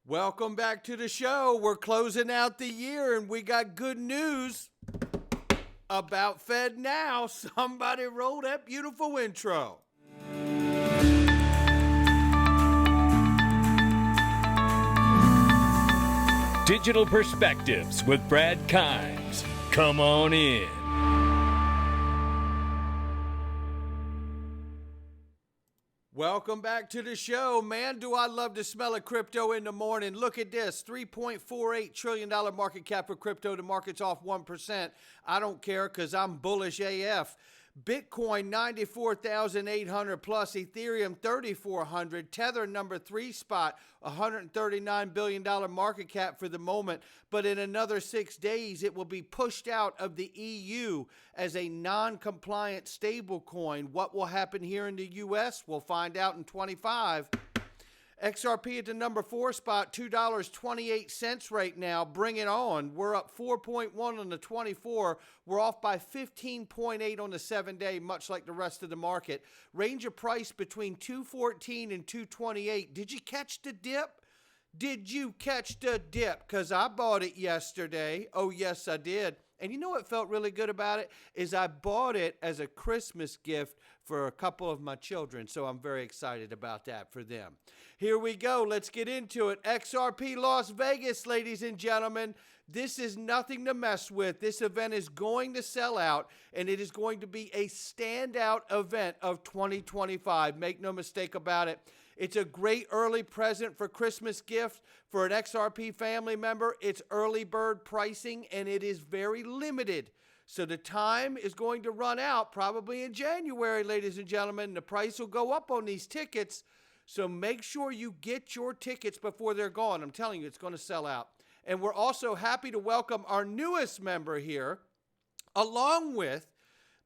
Welcome back to the show. We're closing out the year and we got good news about FedNow. Somebody roll that beautiful intro. Digital Perspectives with Brad Kimes. Come on in. Welcome back to the show. Man, do I love to smell a crypto in the morning. Look at this, $3.48 trillion market cap for crypto. The market's off 1%. I don't care because I'm bullish AF. Bitcoin 94,800 plus, Ethereum 3,400, Tether number 3 spot, $139 billion market cap for the moment, but in another 6 days it will be pushed out of the EU as a non-compliant stable coin. What will happen here in the US? We'll find out in 25. XRP at the number 4 spot, $2.28 right now. Bring it on. We're up 4.1 on the 24. We're off by 15.8 on the 7-day, much like the rest of the market. Range of price between 214 and 228. Did you catch the dip? Did you catch the dip? Because I bought it yesterday. Oh, yes, I did. And you know what felt really good about it is I bought it as a Christmas gift for a couple of my children. So I'm very excited about that for them. Here we go. Let's get into it. XRP Las Vegas, ladies and gentlemen. This is nothing to mess with. This event is going to sell out, and it is going to be a standout event of 2025. Make no mistake about it. It's a great early present for Christmas gift for an XRP family member. It's early bird pricing, and it is very limited. So the time is going to run out probably in January, ladies and gentlemen. The price will go up on these tickets. So make sure you get your tickets before they're gone. I'm telling you, it's going to sell out. And we're also happy to welcome our newest member here, along with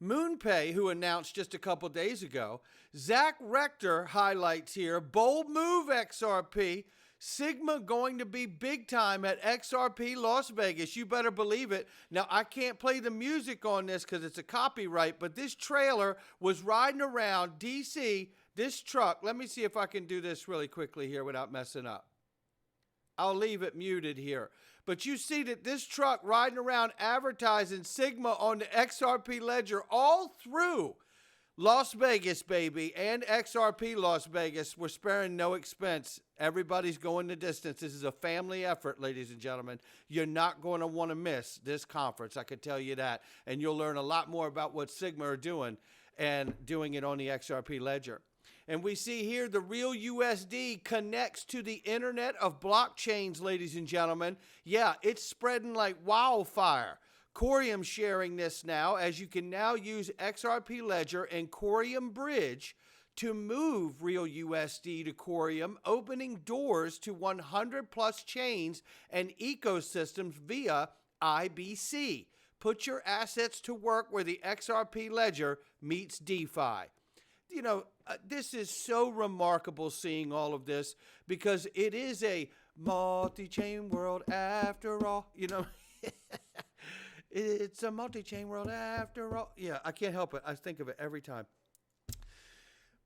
MoonPay, who announced just a couple days ago. Zach Rector highlights here, bold move XRP. Sigma going to be big time at XRP Las Vegas. You better believe it. Now, I can't play the music on this because it's a copyright, but this trailer was riding around DC, this truck. Let me see if I can do this really quickly here without messing up. I'll leave it muted here. But you see that this truck riding around advertising Sigma on the XRP ledger all through Las Vegas, baby, and XRP Las Vegas. We're sparing no expense. Everybody's going the distance. This is a family effort, ladies and gentlemen. You're not going to want to miss this conference, I can tell you that. And you'll learn a lot more about what Sigma are doing and doing it on the XRP ledger. And we see here the RLUSD connects to the internet of blockchains, ladies and gentlemen. Yeah, it's spreading like wildfire. Corium sharing this now, as you can now use XRP Ledger and Corium Bridge to move RLUSD to Corium, opening doors to 100 plus chains and ecosystems via IBC. Put your assets to work where the XRP Ledger meets DeFi. You know, this is so remarkable seeing all of this because it is a multi-chain world after all. You know, it's a multi-chain world after all. Yeah, I can't help it. I think of it every time.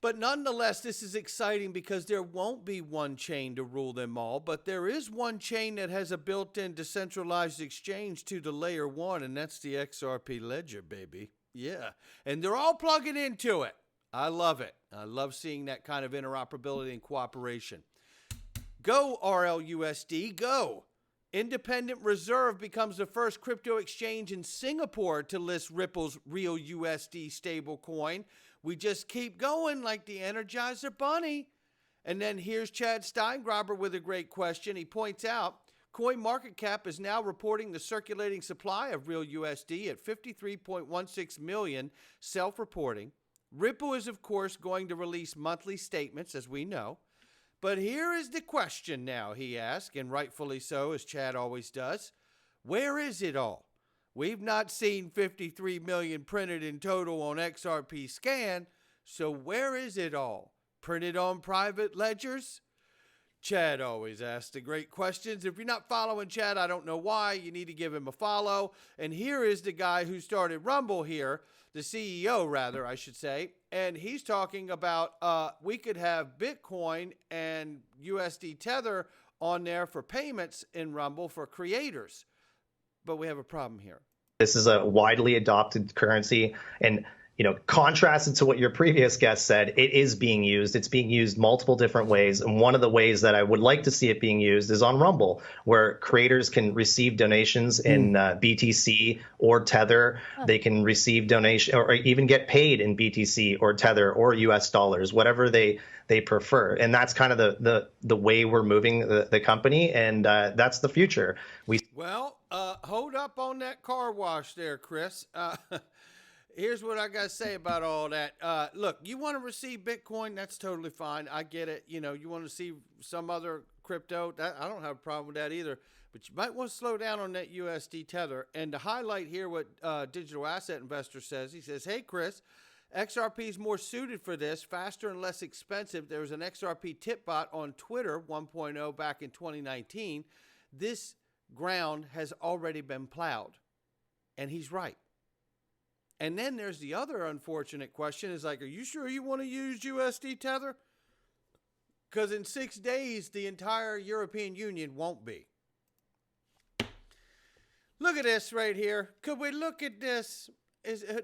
But nonetheless, this is exciting because there won't be one chain to rule them all, but there is one chain that has a built-in decentralized exchange to the layer one, and that's the XRP Ledger, baby. Yeah, and they're all plugging into it. I love it. I love seeing that kind of interoperability and cooperation. Go, RLUSD, go. Independent Reserve becomes the first crypto exchange in Singapore to list Ripple's RLUSD stablecoin. We just keep going like the Energizer Bunny. And then here's Chad Steingraber with a great question. He points out, CoinMarketCap is now reporting the circulating supply of RLUSD at 53.16 million, self-reporting. Ripple is, of course, going to release monthly statements, as we know. But here is the question now, he asks, and rightfully so, as Chad always does. Where is it all? We've not seen 53 million printed in total on XRP Scan, so where is it all? Printed on private ledgers? Chad always asks the great questions. If you're not following Chad, I don't know why. You need to give him a follow. And here is the guy who started Rumble here, the CEO rather, I should say. And he's talking about we could have Bitcoin and USD Tether on there for payments in Rumble for creators. But we have a problem here. This is a widely adopted currency, and contrasted to what your previous guest said, it is being used. It's being used multiple different ways, and one of the ways that I would like to see it being used is on Rumble, where creators can receive donations in BTC or Tether. They can receive donation or even get paid in BTC or Tether or US dollars, whatever they prefer. And that's kind of the way we're moving the company, and that's the future. Hold up on that car wash there, Chris. Here's what I got to say about all that. Look, you want to receive Bitcoin, that's totally fine. I get it. You want to see some other crypto, I don't have a problem with that either. But you might want to slow down on that USD Tether. And to highlight here what Digital Asset Investor says, he says, hey, Chris, XRP is more suited for this, faster and less expensive. There was an XRP tip bot on Twitter 1.0 back in 2019. This ground has already been plowed. And he's right. And then there's the other unfortunate question is like, are you sure you want to use USD Tether? Because in 6 days, the entire European Union won't be. Look at this right here. Could we look at this?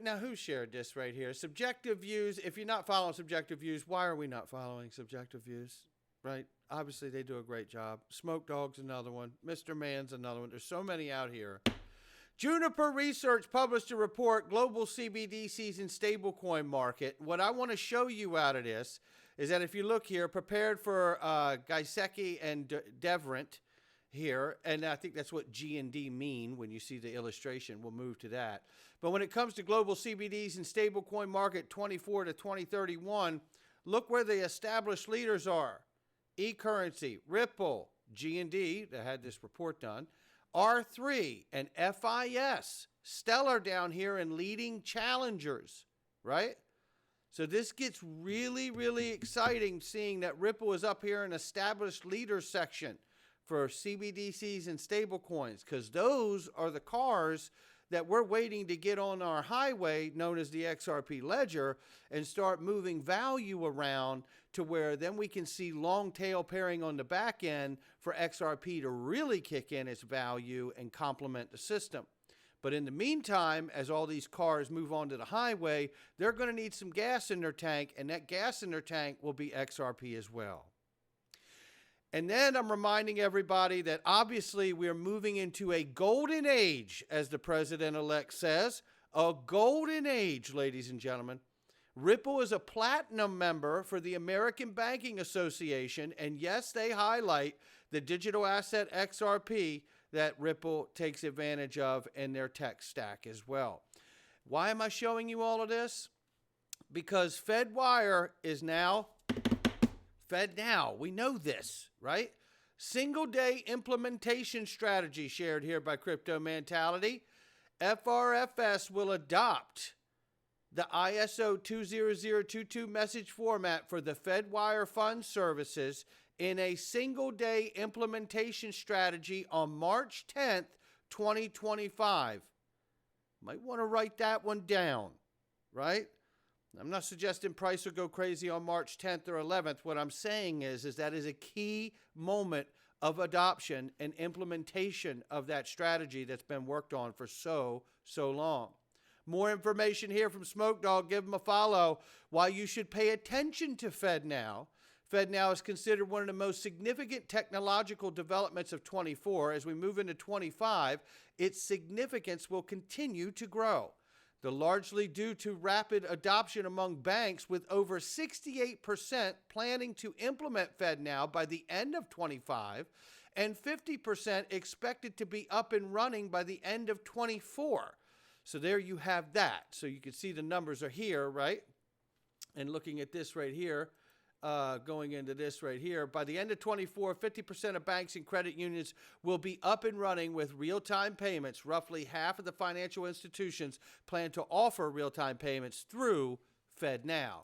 Now, who shared this right here? Subjective views. If you're not following subjective views, why are we not following subjective views? Right? Obviously, they do a great job. Smoke Dog's another one. Mr. Man's another one. There's so many out here. Juniper Research published a report, Global CBDCs and Stablecoin Market. What I want to show you out of this is that if you look here, prepared for Gaiseki and Devrant here, and I think that's what G and D mean when you see the illustration. We'll move to that. But when it comes to global CBDs and stablecoin market 24 to 2031, look where the established leaders are. eCurrency, Ripple, G and D that had this report done, R3 and FIS, Stellar down here and leading challengers, right? So this gets really, really exciting seeing that Ripple is up here in established leaders section for CBDCs and stablecoins, because those are the cars that we're waiting to get on our highway known as the XRP ledger and start moving value around to where then we can see long tail pairing on the back end for XRP to really kick in its value and complement the system. But in the meantime, as all these cars move onto the highway, they're going to need some gas in their tank, and that gas in their tank will be XRP as well. And then I'm reminding everybody that obviously we're moving into a golden age, as the president-elect says, a golden age, ladies and gentlemen. Ripple is a platinum member for the American Banking Association, and yes, they highlight the digital asset XRP that Ripple takes advantage of in their tech stack as well. Why am I showing you all of this? Because FedWire is now FedNow. We know this, right? Single day implementation strategy shared here by Crypto Mentality. FRFS will adopt the ISO 20022 message format for the FedWire fund services in a single day implementation strategy on March 10th, 2025. Might want to write that one down, right? I'm not suggesting price will go crazy on March 10th or 11th. What I'm saying is that is a key moment of adoption and implementation of that strategy that's been worked on for so long. More information here from Smoke Dog. Give them a follow. Why you should pay attention to FedNow. FedNow is considered one of the most significant technological developments of 24. As we move into 25, its significance will continue to grow. Largely due to rapid adoption among banks, with over 68% planning to implement FedNow by the end of 25 and 50% expected to be up and running by the end of 24. So there you have that. So you can see the numbers are here, right? And looking at this right here, going into this right here, by the end of 24, 50% of banks and credit unions will be up and running with real-time payments. Roughly half of the financial institutions plan to offer real-time payments through FedNow.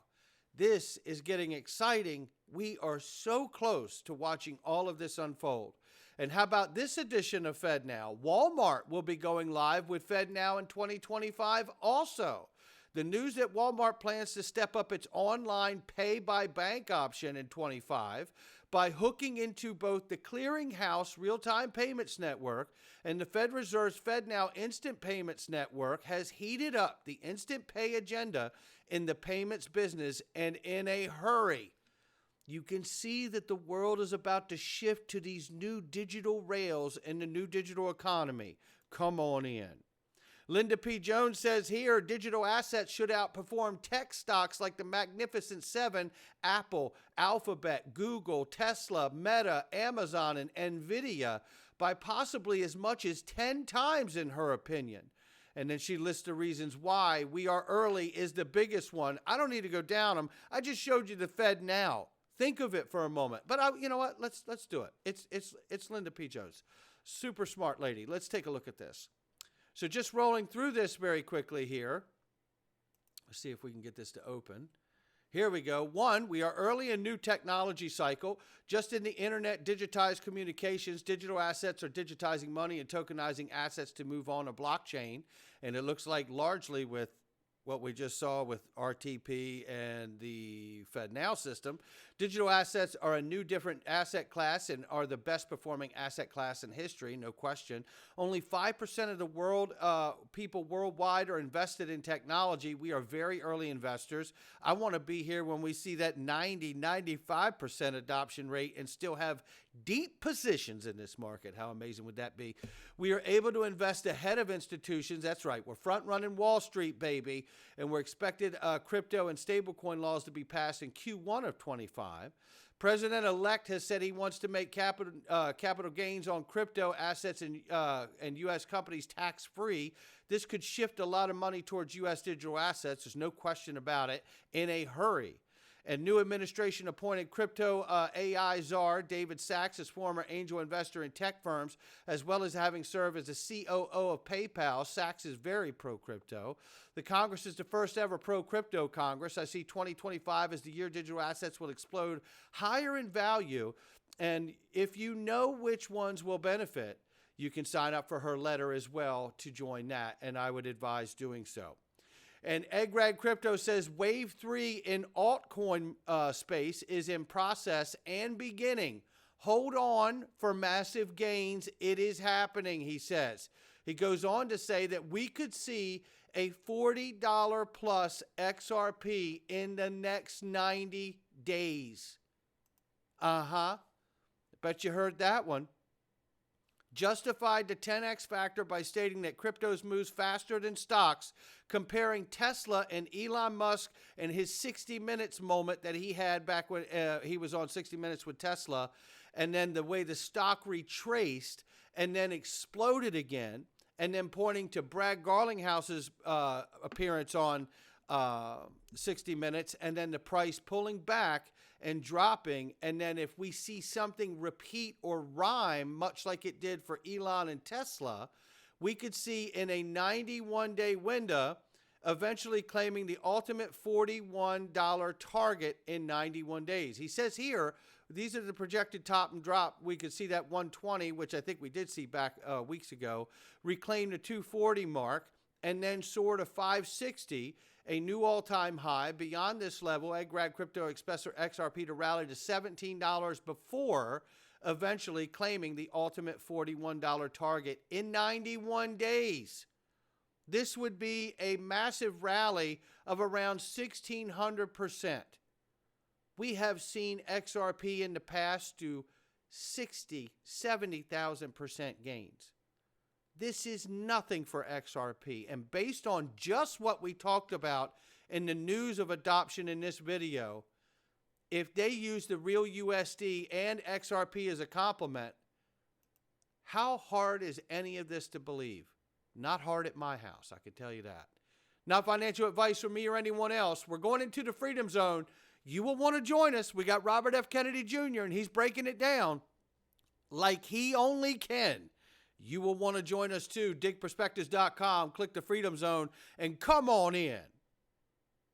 This is getting exciting. We are so close to watching all of this unfold. And how about this edition of FedNow? Walmart will be going live with FedNow in 2025 also. The news that Walmart plans to step up its online pay-by-bank option in 25 by hooking into both the Clearinghouse Real-Time Payments Network and the Fed Reserve's FedNow Instant Payments Network has heated up the instant pay agenda in the payments business, and in a hurry. You can see that the world is about to shift to these new digital rails in the new digital economy. Come on in. Linda P. Jones says here, digital assets should outperform tech stocks like the Magnificent Seven, Apple, Alphabet, Google, Tesla, Meta, Amazon, and NVIDIA by possibly as much as 10 times in her opinion. And then she lists the reasons why. We are early is the biggest one. I don't need to go down them. I just showed you the FedNow. Think of it for a moment. But you know what? Let's do it. It's Linda P. Jones. Super smart lady. Let's take a look at this. So just rolling through this very quickly here. Let's see if we can get this to open. Here we go. One, we are early in new technology cycle. Just in the internet, digitized communications, digital assets are digitizing money and tokenizing assets to move on a blockchain. And it looks like largely with what we just saw with RTP and the FedNow system. Digital assets are a new different asset class and are the best performing asset class in history, no question. Only 5% of the world people worldwide are invested in technology. We are very early investors. I want to be here when we see that 95% adoption rate and still have deep positions in this market. How amazing would that be? We are able to invest ahead of institutions. That's right. We're front running Wall Street, baby. And we're expected crypto and stablecoin laws to be passed in Q1 of 25. President-elect has said he wants to make capital gains on crypto assets and U.S. companies tax-free. This could shift a lot of money towards U.S. digital assets. There's no question about it, in a hurry. And new administration appointed crypto AI czar David Sachs as former angel investor in tech firms, as well as having served as the COO of PayPal. Sachs is very pro-crypto. The Congress is the first ever pro-crypto Congress. I see 2025 as the year digital assets will explode higher in value. And if you know which ones will benefit, you can sign up for her letter as well to join that, and I would advise doing so. And Eggrad Crypto says Wave 3 in altcoin space is in process and beginning. Hold on for massive gains. It is happening, he says. He goes on to say that we could see a $40 plus XRP in the next 90 days. Bet you heard that one. Justified the 10x factor by stating that cryptos moves faster than stocks, comparing Tesla and Elon Musk and his 60 Minutes moment that he had back when he was on 60 Minutes with Tesla, and then the way the stock retraced and then exploded again, and then pointing to Brad Garlinghouse's appearance on 60 Minutes, and then the price pulling back and dropping, and then if we see something repeat or rhyme, much like it did for Elon and Tesla, we could see in a 91-day window, eventually claiming the ultimate $41 target in 91 days. He says here, these are the projected top and drop. We could see that 120, which I think we did see back weeks ago, reclaim the 240 mark, and then soar to 560, a new all-time high. Beyond this level, Eggrad Crypto expects XRP to rally to $17 before eventually claiming the ultimate $41 target in 91 days. This would be a massive rally of around 1,600%. We have seen XRP in the past do 60, 70,000% gains. This is nothing for XRP. And based on just what we talked about in the news of adoption in this video, if they use the real USD and XRP as a complement, how hard is any of this to believe? Not hard at my house, I can tell you that. Not financial advice from me or anyone else. We're going into the Freedom Zone. You will want to join us. We got Robert F. Kennedy Jr., and he's breaking it down like he only can. You will want to join us too. digperspectives.com. Click the Freedom Zone and come on in.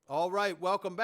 All right, welcome back.